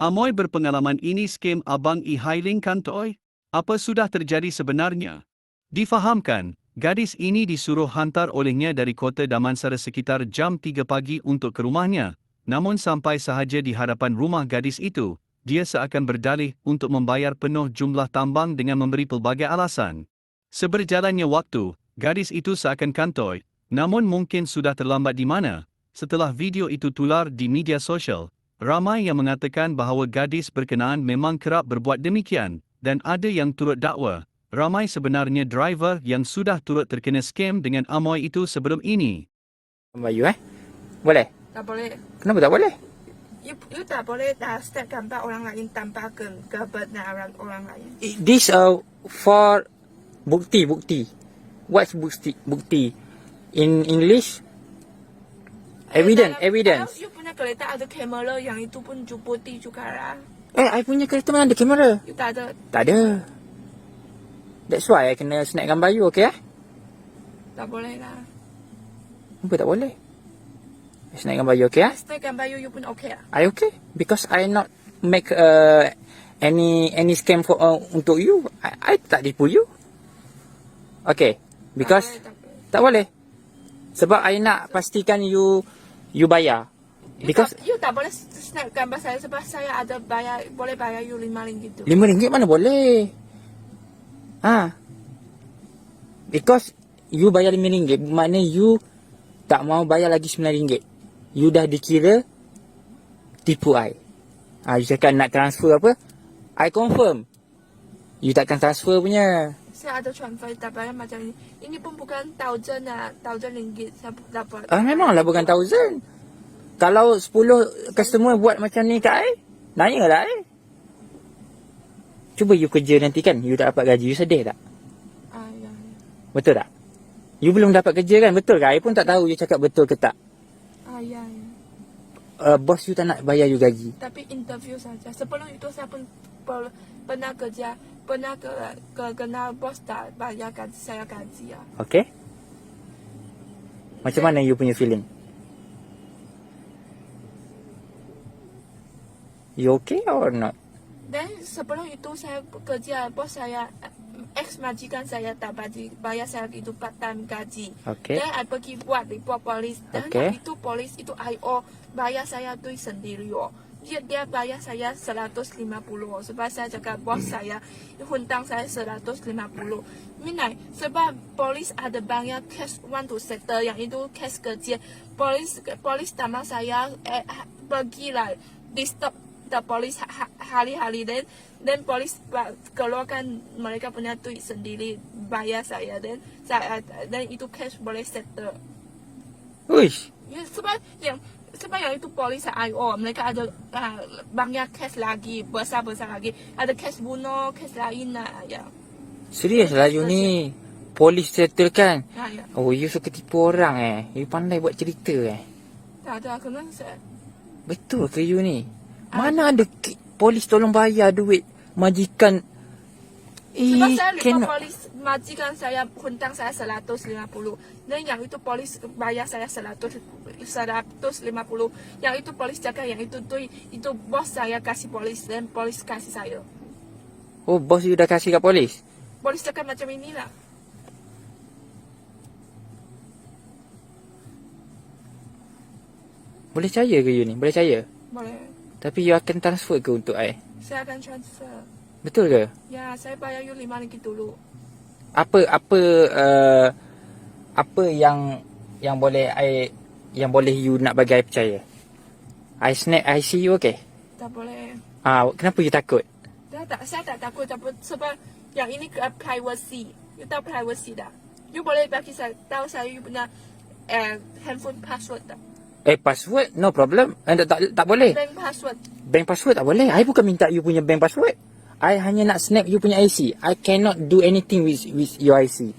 Amoy berpengalaman ini skem Abang e-hailing kantoi? Apa sudah terjadi sebenarnya? Difahamkan, gadis ini disuruh hantar olehnya dari kota Damansara sekitar jam 3 pagi untuk ke rumahnya. Namun sampai sahaja di hadapan rumah gadis itu, dia seakan berdalih untuk membayar penuh jumlah tambang dengan memberi pelbagai alasan. Seberjalannya waktu, gadis itu seakan kantoi, namun mungkin sudah terlambat di mana. Setelah video itu tular di media sosial, ramai yang mengatakan bahawa gadis berkenaan memang kerap berbuat demikian, dan ada yang turut dakwa. Ramai sebenarnya driver yang sudah turut terkena scam dengan Amoy itu sebelum ini. Bayu boleh? Tak boleh. Kenapa tak boleh? You tak boleh dah step gambar orang lain tanpa kebenaran orang lain. This for bukti. What's bukti? In English? Evidence. Kalau you punya kereta ada kamera yang itu pun bukti juga lah. I punya kereta mana ada kamera? You tak ada. Tak ada. That's why I kena snap gambar you, okay? Tak boleh lah. Kenapa tak boleh? I snap gambar you, okay? Step gambar you pun okay lah. I okay? Because I not make any scam for untuk you. I tak tipu you. Okay. Because tak boleh. Sebab I nak pastikan you bayar. Because You tak boleh snap gambar saya sebab saya ada boleh bayar you RM5 tu. RM5 mana boleh? Because you bayar RM5, maknanya you tak mau bayar lagi RM9. You dah dikira tipu I. You cakap nak transfer apa? I confirm. You takkan transfer punya. Saya ada transfer tak bayar macam ini. Ini pun bukan thousand ringgit saya dapat. Memanglah bukan 1,000. Kalau 10 customer buat macam ni kat I, nanyalah I. Cuba you kerja nanti kan, you tak dapat gaji, you sedih tak? Ya. Betul tak? You belum dapat kerja kan, betul ke? I pun tak tahu you cakap betul ke tak. Ya. Bos you tak nak bayar you gaji. Tapi interview saja. Sebelum itu saya pun pernah kerja, pernah kenal bos tak bayar gaji saya gaji ya. Okay? Macam mana you punya feeling? You okay or not? Dan sebelum itu saya kerja, bos saya ex majikan saya tak bayar saya itu part time gaji. Okay. Dan I pergi buat report polis. Dan itu polis itu IO bayar saya tu sendiri oh. Dia bayar saya 150 sebab saya cakap bos saya hutang saya 150. Minai sebab polis ada banyak case want to settle yang itu case kecil. Polis tamak saya pergilah disturb the polis hari-hari dan polis keluarkan mereka punya duit sendiri bayar saya dan itu case boleh settle. Uish. Ya, sebab yang itu polis IO mereka ada banyak case lagi besar lagi ada case bunuh case lain ya. Serius lah you ni. Polis settle kan? Ya. Oh, you suka tipu orang You pandai buat cerita Tak ada kena saya. Betul ke you ni? Mana ada polis tolong bayar duit majikan? Sebab saya lupa polis majikan saya hutang saya 150 dan yang itu polis bayar saya 150. Yang itu polis jaga yang itu bos saya kasih polis dan polis kasih saya. Oh, bos you dah kasih kat polis? Polis jaga macam inilah. Boleh percaya ke you ni? Boleh percaya? Boleh. Tapi you akan transfer ke untuk I? Saya akan transfer. Betul ke? Ya, saya bayar you RM5 dulu. Apa yang boleh you nak bagi I percaya? I snap I see you okay? Tak boleh. Kenapa you takut? Saya tak takut sebab yang ini privacy. You tahu privacy tak? You boleh bagi saya tahu saya you punya handphone password tak? Password no problem. Tak boleh. Bank password tak boleh. I bukan minta you punya bank password. I hanya nak snap you punya IC. I cannot do anything with your IC.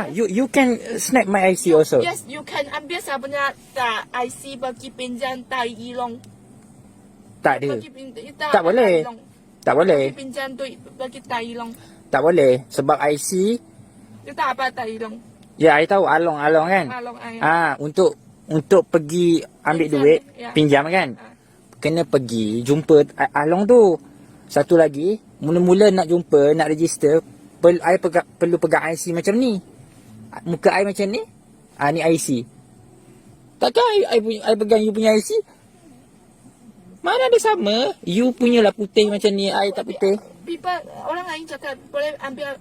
You can snap my IC also. Yes, you can ambil saya punya IC bagi pinjam Tai Ilong. Tak ada. Tak boleh. Tak boleh. Bagi pinjam duit bagi Tai Ilong. Tak boleh. Sebab IC. You tahu apa Tai Ilong? Ya, I tahu along kan. Along Untuk pergi ambil duit, pinjam kan. kena pergi jumpa Along tu. Satu lagi, mula-mula nak jumpa, nak register, perlu pegang IC macam ni. Muka I macam ni. Ni IC. Takkan I pegang you punya IC? Mana ada sama? You punya lah putih macam ni, I tak putih. People, orang lain cakap boleh ambil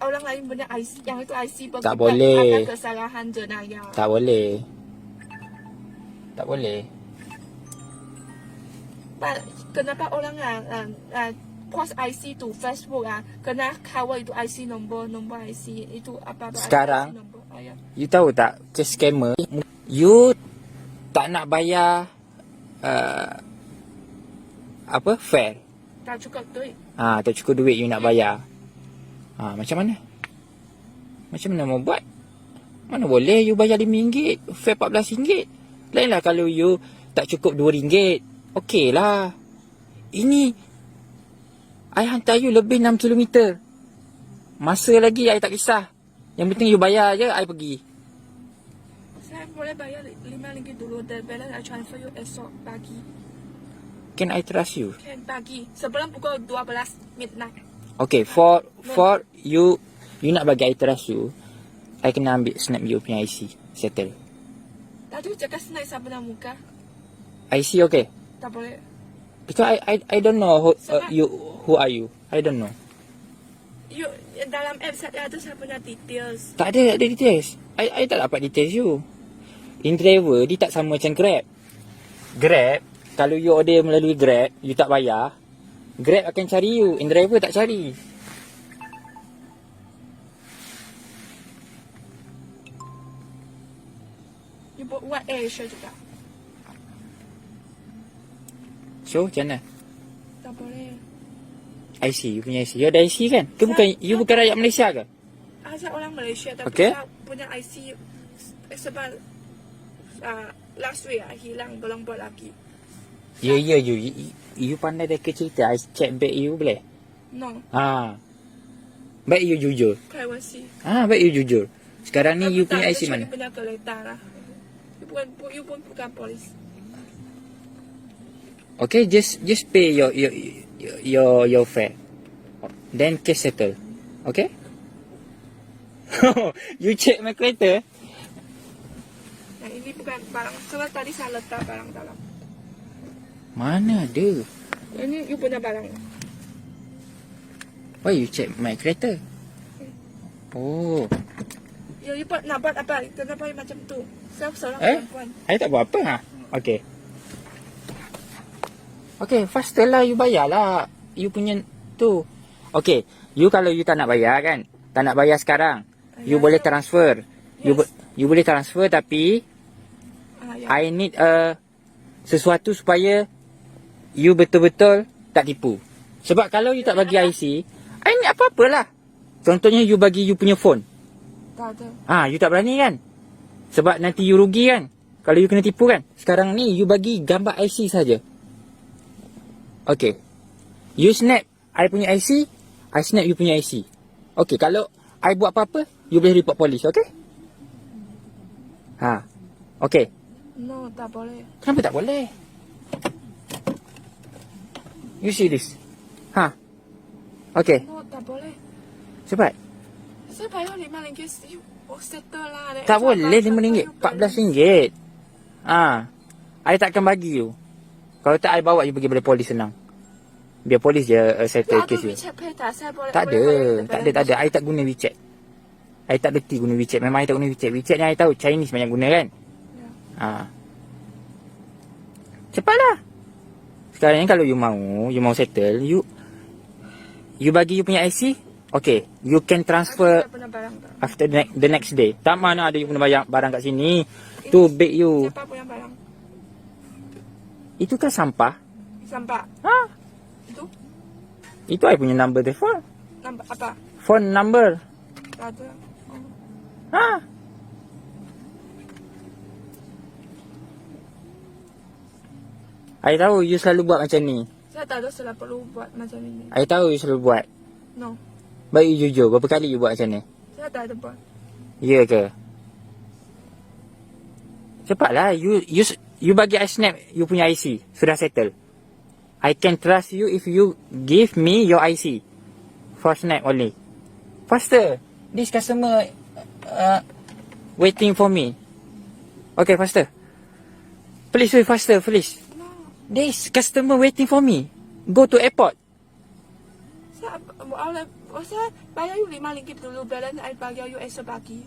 orang lain punya IC, yang itu IC bagi Tak boleh. ada kesalahan jenayah. Tak boleh. Tak boleh. Kenapa orang post IC tu Facebook kena cover itu IC nombor IC itu apa? Sekarang, IC nombor. Ya. you tahu tak, kes scammer, you tak nak bayar fair. Tak cukup duit. Tak cukup duit you nak bayar. Macam mana? Macam mana mau buat? Mana boleh you bayar RM5, fair RM14. Lainlah kalau you tak cukup RM2. Okey lah. Ini I hantar you lebih 6 km. Masa lagi I tak kisah. Yang penting you bayar je, I pergi. Saya boleh bayar RM5 dulu dan balance I transfer you esok pagi. Can I trust you? Kan pagi sebelum pukul 12 midnight. Okay, for you nak bagi I trust you, I kena ambil snap you punya IC. Settle. Tadi cakap snap siapa nak muka? IC okay? Tak boleh. Because I don't know who are you? I don't know. You dalam app saya ada saya punya details. Tak ada details. I tak dapat details you. InDriver dia tak sama macam Grab. Grab, kalau you order melalui Grab, you tak bayar, Grab akan cari you. InDriver tak cari. You buat Asia juga. So, macam mana? Tak boleh. IC, you punya IC. You ada IC kan? You bukan rakyat Malaysia ke? Saya orang Malaysia tapi Okay. saya punya IC sebab last week hilang, belum buat lagi. Ya, you pandai dah cerita. I check back you boleh? No, Baik you jujur. privacy. Baik you jujur. Sekarang ni you punya IC You mana? punya kereta lah. You pun bukan polis. Okay, just pay your fare. Then case settle. Okay? You check my kereta? Yang ini bukan barang. Sebab tadi saya letak barang dalam. Mana ada? Ini you punya barang. Why you check my kereta? Oh, You nak buat apa? Kenapa you macam tu? Saya seorang Eh? perempuan. I tak buat apa Okay. Okay, faster lah you bayar lah. You punya tu. Okay, you kalau you tak nak bayar kan? Tak nak bayar sekarang. You Ya, boleh saya- transfer. Yes. You boleh transfer tapi Ya. I need sesuatu supaya you betul-betul tak tipu. Sebab kalau you tak bagi IC, I need apa-apalah. Contohnya you bagi you punya phone. Tak ada. You tak berani kan? Sebab nanti you rugi kan? Kalau you kena tipu kan? Sekarang ni you bagi gambar IC saja. Okay. You snap I punya IC, I snap you punya IC. Okay, kalau I buat apa-apa, you boleh report polis, okay? Okay. No, tak boleh. Kenapa tak boleh? You see this? Okay. No, tak boleh. Cepat. Saya bayar RM5. You settle lah. Tak boleh RM5. RM14. I takkan bagi you. Kalau tak, I bawa you pergi pada polis senang. Biar polis je settle kes you. Tak ada. I tak guna WeChat. I tak reti guna WeChat. Memang I tak guna WeChat. WeChat ni I tahu Chinese banyak guna kan? Cepatlah. Sekarang ni kalau you mau settle, you bagi you punya IC. Okay, you can transfer after the next day. Tak mana ada you punya barang kat sini. Tu beg you. Siapa punya barang? Itu kan sampah. Sampah. Itu? Itu I punya number telefon. Nampak apa? Phone number. Tak ada. I tahu you selalu buat macam ni. Saya tak ada salah perlu buat macam ini. I tahu you selalu buat. No, Baik you jujur. Berapa kali you buat macam ni? saya tak ada buat. Ya ke? Cepatlah. You bagi I snap you punya IC. Sudah settle. I can trust you if you give me your IC. For snap only. Faster. This customer waiting for me. Okay, faster. Please wait faster, please. No. This customer waiting for me. Go to airport. Saya bayar you RM5 dulu, balance I bayar you esok pagi.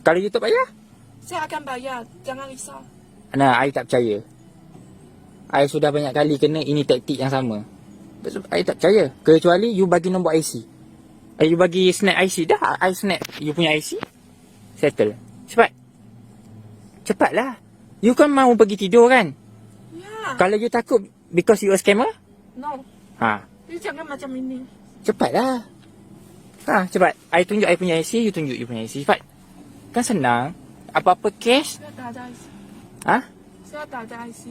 Kalau you tak bayar, Saya akan bayar, jangan risau. nah, I tak percaya. I sudah banyak kali kena ini taktik yang sama. I tak percaya. Kecuali you bagi nombor IC. You bagi snap IC. Dah, I snap you punya IC. Settle. Cepat. Cepatlah. You kan mau pergi tidur kan? Ya. Kalau you takut because you a scammer? No. Ha. You jangan macam ini. Cepatlah. Ha, cepat. I tunjuk I punya IC, you tunjuk you punya IC. Cepat. Kan senang. Apa-apa cash? Saya tak ada IC. Ha? Saya tak ada IC.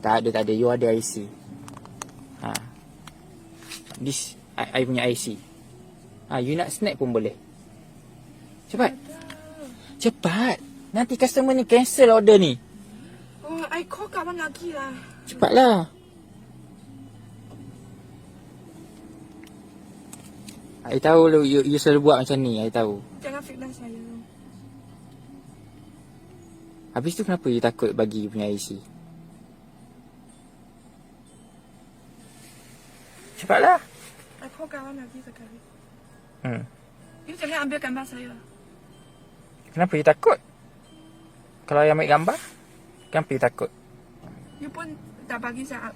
Tak ada. You ada IC. Ha. This, I punya IC. Ha, you nak snap pun boleh. Cepat. Cepat. Nanti customer ni cancel order ni. Oh, I call kawan lagi lah. Cepatlah. I tahu lu, you selalu buat macam ni, I tahu. Jangan fitnah saya. Habis tu kenapa you takut bagi you punya IC? Cepatlah. I call kawan lagi sekali. You Hmm. jangan ambil gambar saya. Kenapa you takut? Kalau you ambil gambar, kenapa you takut? You pun tak bagi saya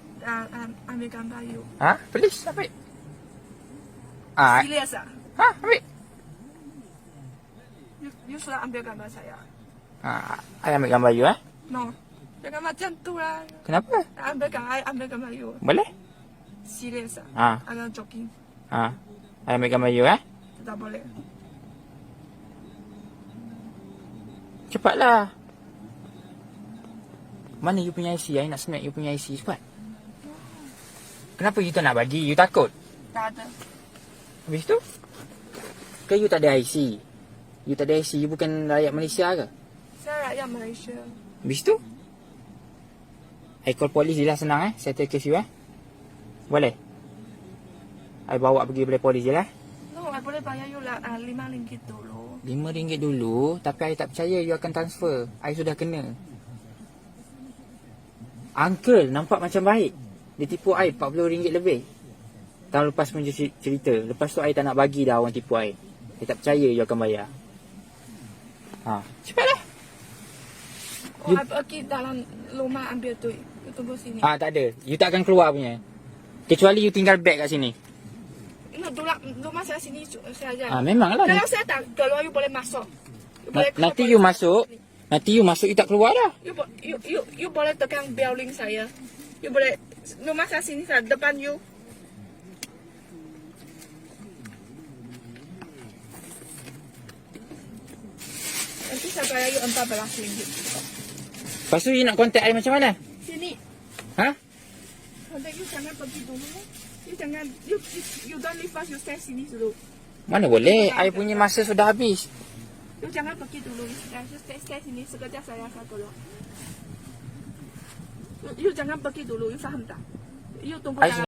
ambil gambar you. Ha? Please, ambil. Ah, Serius ah? ha, ambil. You sudah ambil gambar saya. Ha, I ambil gambar you, No. Jangan macam tu lah. Kenapa? Ambil gambar you. Boleh? Serius ah? Ha, Agak joking. ha. I ambil gambar you, Tak boleh. Cepatlah. Mana you punya IC? I nak snap you punya IC. Cepat. Kenapa you tak nak bagi? You takut? Tak ada. Habis tu? Ke you tak ada IC? You tak ada IC, you bukan rakyat Malaysia ke? Saya rakyat Malaysia. Habis tu? I call polis je lah, senang settle case you Boleh? I bawa pergi balai polis je lah. No, I boleh bayar you lah RM5 dulu. RM5 dulu, tapi I tak percaya you akan transfer. I sudah kena. Uncle nampak macam baik. Dia tipu I RM40 lebih. Tahun lepas pun cerita. Lepas tu I tak nak bagi dah orang tipu I. I tak percaya you akan bayar. Ha, cepatlah. Oh, I pergi dalam rumah ambil tu. You tunggu sini. Ah, tak ada. You tak akan keluar punya. Kecuali you tinggal beg kat sini. No, rumah saya sini saja. Ah, memanglah. Kalau saya tak keluar, you boleh masuk. You boleh call Nanti polis. you masuk. Nanti you masuk, you tak keluar dah. You boleh tekan bell link saya. You boleh rumah saya sini saya depan you. Nanti saya bayar you RM14. Lepas tu you nak contact I macam mana? Sini. Ha? Kontak you jangan pergi dulu. You jangan you don't leave us, you stay sini dulu. Mana boleh? I punya masa sudah habis. You jangan pergi dulu. You stay sini sekejap saya akan keluar. You jangan pergi dulu. You faham tak? You tunggu I dalam